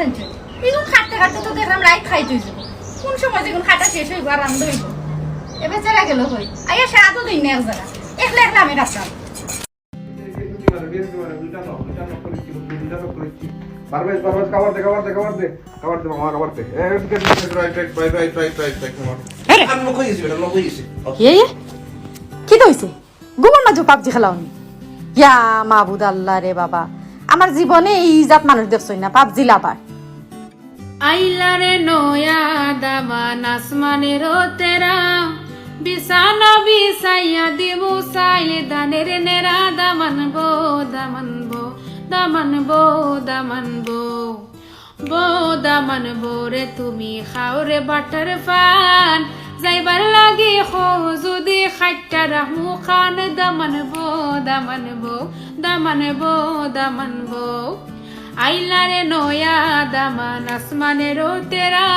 আনছে এগুলো খাটতে খাটতে তো দেখলাম লাইট খাইতে যাব কোন সময় যেগুলো খাটা শেষ হইব আর রান্ধ হইব এবার যারা গেল হই আইয়া সাহায্য দিন না এক জায়গা একলা একলা আমি রাখতাম বারবার খাবার দে মামা খাবার দে রাইট আমি কই গেছি বেটা কই গেছি কি দইছে গোবর মাঝে পাবজি খেলাওনি ইয়া মাহবুদ আল্লাহ রে বাবা আমার জীবনে এই জাত মানুষ দেখছই না পাবজি লাভার আইলারে নয়া দামান আসমানের তেরা বিছানা বিছাইয়া দিব চাইলে দানের নেরা দামানবো দামানবো দামানবো দামানবো দামানবো রে তুমি খাও রে বাটার পান যাইবার লাগি খো যদি খাইটা রাহমু খান দামানবো দামানবো দামানবো দামানবো আইলারে নয়া দামান আসমানের তেরা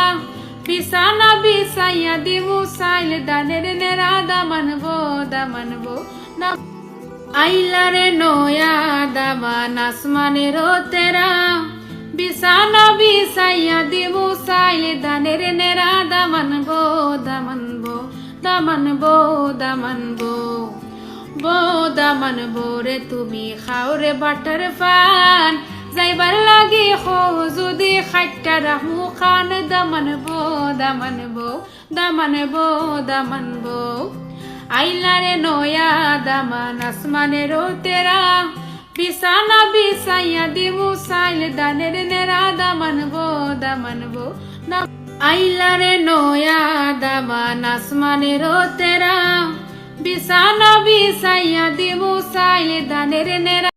বিছানা বিছাইয়া দিমু চাইলে দানের নেরা দামানবো দামানবো আইলারে নয়া দামান আসমানের তেরা বিছানা বিছাইয়া দিমু চাইলে দানের নেরা দামানবো দামানবো দামানবো দামানবো দামানবো রে তুমি খাও রে বাটার পান যাইবার লাগি খো যদি খাইটা রাহমু খান দামানবো দামানবো দামানবো দামানবো আইলারে নয়া দামান আসমানের তেরা বিছানা বিছাইয়া দিমু চাইলে দানের নেরা দামানবো দামানবো আইলারে নয়া দামান আসমানের তেরা বিছানা বিছাইয়া দিমু চাইলে দানের নেরা